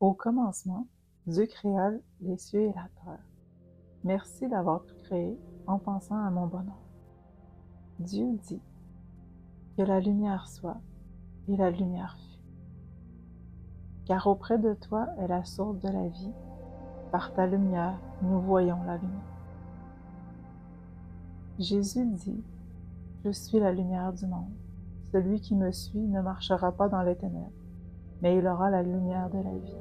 Au commencement, Dieu créa les cieux et la terre. Merci d'avoir tout créé en pensant à mon bonheur. Dieu dit que la lumière soit, et la lumière fut. Car auprès de toi est la source de la vie. Par ta lumière, nous voyons la lumière. Jésus dit, je suis la lumière du monde. Celui qui me suit ne marchera pas dans les ténèbres, mais il aura la lumière de la vie.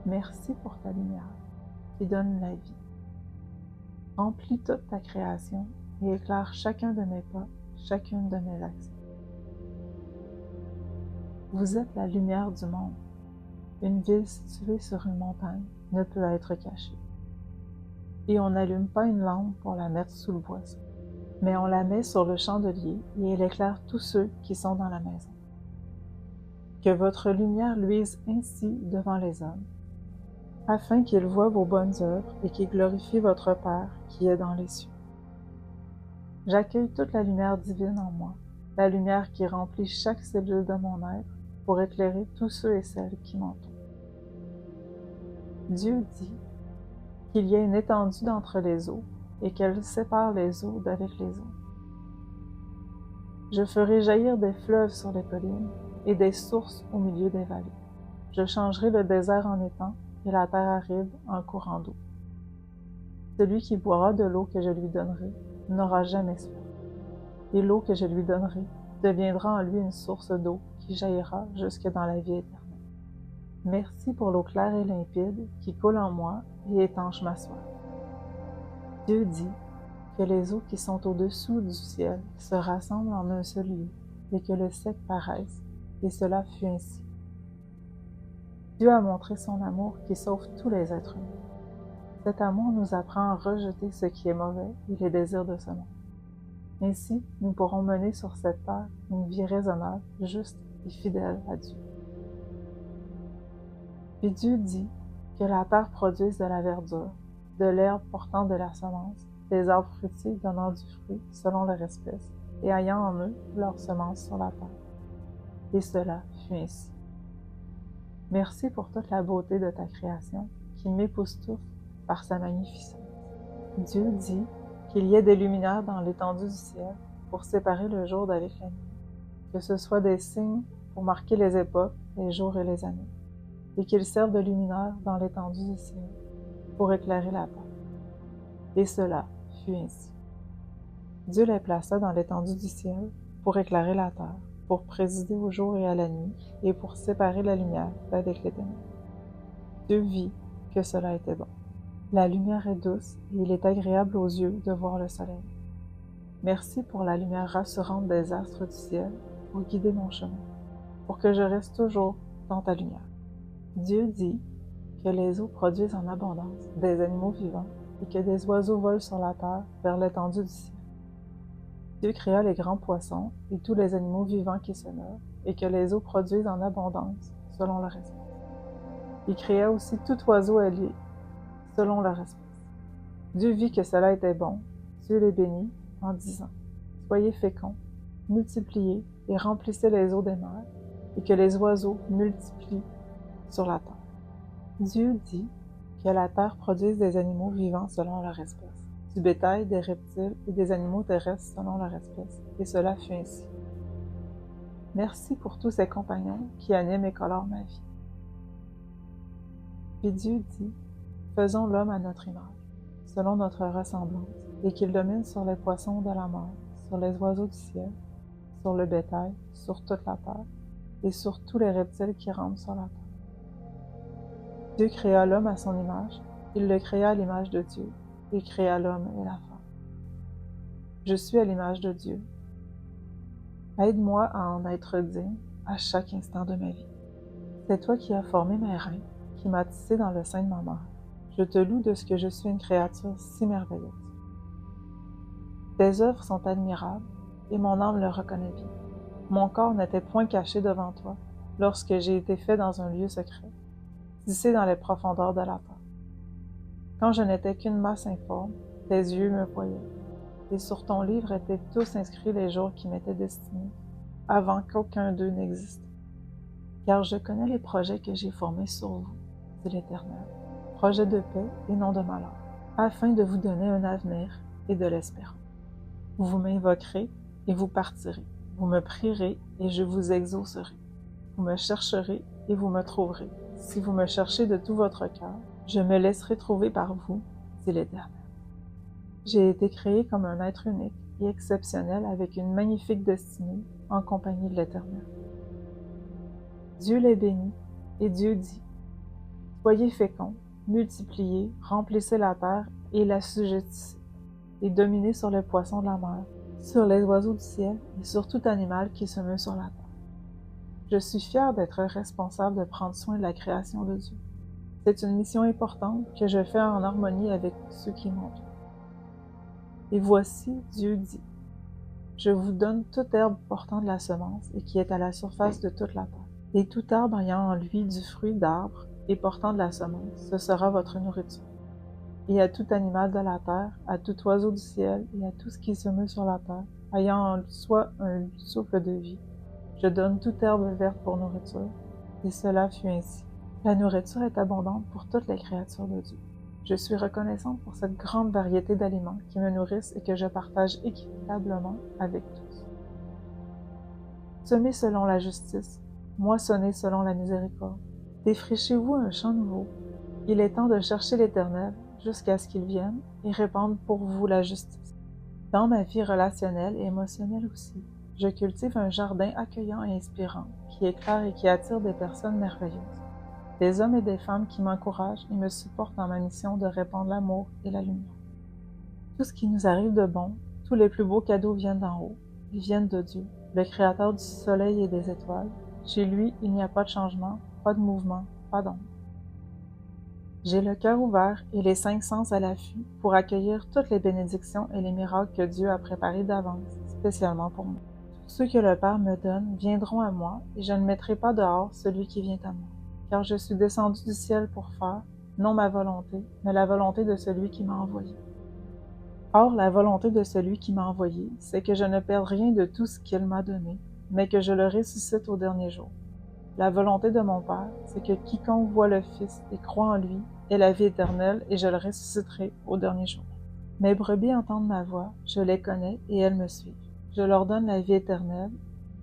Merci pour ta lumière qui donne la vie. Remplis toute ta création et éclaire chacun de mes pas, chacune de mes actions. Vous êtes la lumière du monde. Une ville située sur une montagne ne peut être cachée. Et on n'allume pas une lampe pour la mettre sous le boisseau, mais on la met sur le chandelier et elle éclaire tous ceux qui sont dans la maison. Que votre lumière luise ainsi devant les hommes, afin qu'ils voient vos bonnes œuvres et qu'ils glorifient votre Père qui est dans les cieux. J'accueille toute la lumière divine en moi, la lumière qui remplit chaque cellule de mon être pour éclairer tous ceux et celles qui m'entourent. Dieu dit qu'il y a une étendue d'entre les eaux et qu'elle sépare les eaux d'avec les eaux. Je ferai jaillir des fleuves sur les collines et des sources au milieu des vallées. Je changerai le désert en étang et la terre aride en courant d'eau. Celui qui boira de l'eau que je lui donnerai n'aura jamais soif, et l'eau que je lui donnerai deviendra en lui une source d'eau qui jaillira jusque dans la vie éternelle. Merci pour l'eau claire et limpide qui coule en moi et étanche ma soif. Dieu dit que les eaux qui sont au-dessous du ciel se rassemblent en un seul lieu et que le sec paraisse, et cela fut ainsi. Dieu a montré son amour qui sauve tous les êtres humains. Cet amour nous apprend à rejeter ce qui est mauvais et les désirs de ce monde. Ainsi, nous pourrons mener sur cette terre une vie raisonnable, juste et fidèle à Dieu. Puis Dieu dit que la terre produise de la verdure, de l'herbe portant de la semence, des arbres fruitiers donnant du fruit selon leur espèce, et ayant en eux leur semence sur la terre. Et cela fut ainsi. Merci pour toute la beauté de ta création qui m'époustoufle par sa magnificence. Dieu dit qu'il y ait des luminaires dans l'étendue du ciel pour séparer le jour d'avec la nuit, que ce soit des signes pour marquer les époques, les jours et les années, et qu'ils servent de luminaires dans l'étendue du ciel pour éclairer la terre. Et cela fut ainsi. Dieu les plaça dans l'étendue du ciel pour éclairer la terre, pour présider au jour et à la nuit, et pour séparer la lumière d'avec les ténèbres. Dieu vit que cela était bon. La lumière est douce et il est agréable aux yeux de voir le soleil. Merci pour la lumière rassurante des astres du ciel pour guider mon chemin, pour que je reste toujours dans ta lumière. Dieu dit que les eaux produisent en abondance des animaux vivants et que des oiseaux volent sur la terre vers l'étendue du ciel. Dieu créa les grands poissons et tous les animaux vivants qui se meurent et que les eaux produisent en abondance selon leur espèce. Il créa aussi tout oiseau ailé selon leur espèce. Dieu vit que cela était bon. Dieu les bénit en disant, « Soyez féconds, multipliez et remplissez les eaux des mers, et que les oiseaux multiplient sur la terre. » Dieu dit que la terre produise des animaux vivants selon leur espèce, du bétail, des reptiles et des animaux terrestres selon leur espèce, et cela fut ainsi. Merci pour tous ces compagnons qui animent et colorent ma vie. Puis Dieu dit, faisons l'homme à notre image, selon notre ressemblance, et qu'il domine sur les poissons de la mer, sur les oiseaux du ciel, sur le bétail, sur toute la terre, et sur tous les reptiles qui rampent sur la terre. Dieu créa l'homme à son image, il le créa à l'image de Dieu, il créa l'homme et la femme. Je suis à l'image de Dieu. Aide-moi à en être digne à chaque instant de ma vie. C'est toi qui as formé mes reins, qui m'as tissé dans le sein de ma mère. Je te loue de ce que je suis une créature si merveilleuse. Tes œuvres sont admirables, et mon âme le reconnaît bien. Mon corps n'était point caché devant toi, lorsque j'ai été fait dans un lieu secret, tissé dans les profondeurs de la terre. Quand je n'étais qu'une masse informe, tes yeux me voyaient, et sur ton livre étaient tous inscrits les jours qui m'étaient destinés, avant qu'aucun d'eux n'existe. car je connais les projets que j'ai formés sur vous, dit l'Éternel, projets de paix et non de malheur, afin de vous donner un avenir et de l'espérance. Vous m'invoquerez et vous partirez. Vous me prierez et je vous exaucerai. Vous me chercherez et vous me trouverez. Si vous me cherchez de tout votre cœur, je me laisserai trouver par vous, dit l'Éternel. J'ai été créé comme un être unique et exceptionnel avec une magnifique destinée en compagnie de l'Éternel. Dieu les bénit et Dieu dit, « Soyez féconds, multipliez, remplissez la terre et l'assujettissez, et dominez sur les poissons de la mer, sur les oiseaux du ciel et sur tout animal qui se meut sur la terre. » Je suis fier d'être responsable de prendre soin de la création de Dieu. C'est une mission importante que je fais en harmonie avec ceux qui m'entourent. Et voici, Dieu dit, « Je vous donne toute herbe portant de la semence et qui est à la surface de toute la terre. Et tout arbre ayant en lui du fruit d'arbre et portant de la semence, ce sera votre nourriture. Et à tout animal de la terre, à tout oiseau du ciel et à tout ce qui se meut sur la terre, ayant en soi un souffle de vie, je donne toute herbe verte pour nourriture. » Et cela fut ainsi. La nourriture est abondante pour toutes les créatures de Dieu. Je suis reconnaissante pour cette grande variété d'aliments qui me nourrissent et que je partage équitablement avec tous. Semez selon la justice, moissonnez selon la miséricorde. Défrichez-vous un champ nouveau. Il est temps de chercher l'Éternel jusqu'à ce qu'il vienne et répande pour vous la justice. Dans ma vie relationnelle et émotionnelle aussi, je cultive un jardin accueillant et inspirant, qui éclaire et qui attire des personnes merveilleuses. Des hommes et des femmes qui m'encouragent et me supportent dans ma mission de répandre l'amour et la lumière. Tout ce qui nous arrive de bon, tous les plus beaux cadeaux viennent d'en haut. Ils viennent de Dieu, le Créateur du soleil et des étoiles. Chez lui, il n'y a pas de changement, pas de mouvement, pas d'ombre. J'ai le cœur ouvert et les 5 sens à l'affût pour accueillir toutes les bénédictions et les miracles que Dieu a préparés d'avance, spécialement pour moi. Tous ceux que le Père me donne viendront à moi, et je ne mettrai pas dehors celui qui vient à moi, car je suis descendu du ciel pour faire, non ma volonté, mais la volonté de celui qui m'a envoyé. Or, la volonté de celui qui m'a envoyé, c'est que je ne perde rien de tout ce qu'il m'a donné, mais que je le ressuscite au dernier jour. La volonté de mon Père, c'est que quiconque voit le Fils et croit en lui ait la vie éternelle, et je le ressusciterai au dernier jour. Mes brebis entendent ma voix, je les connais, et elles me suivent. Je leur donne la vie éternelle,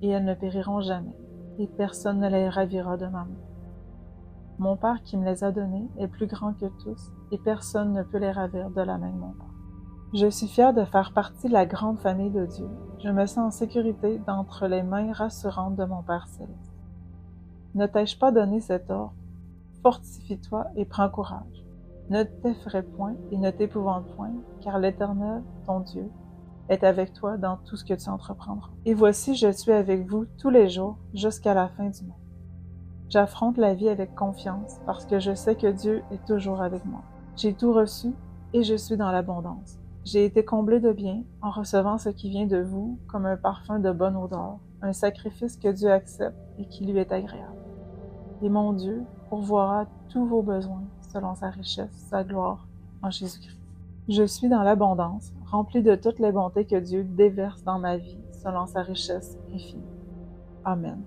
et elles ne périront jamais, et personne ne les ravira de ma main. Mon Père qui me les a donnés est plus grand que tous, et personne ne peut les ravir de la main de mon Père. Je suis fière de faire partie de la grande famille de Dieu. Je me sens en sécurité d'entre les mains rassurantes de mon Père céleste. Ne t'ai-je pas donné cet ordre? Fortifie-toi et prends courage. Ne t'effraie point et ne t'épouvante point, car l'Éternel, ton Dieu, est avec toi dans tout ce que tu entreprendras. Et voici, je suis avec vous tous les jours jusqu'à la fin du monde. J'affronte la vie avec confiance parce que je sais que Dieu est toujours avec moi. J'ai tout reçu et je suis dans l'abondance. J'ai été comblé de bien en recevant ce qui vient de vous comme un parfum de bonne odeur, un sacrifice que Dieu accepte et qui lui est agréable. Et mon Dieu pourvoira tous vos besoins selon sa richesse, sa gloire en Jésus-Christ. Je suis dans l'abondance, rempli de toutes les bontés que Dieu déverse dans ma vie selon sa richesse infinie. Amen.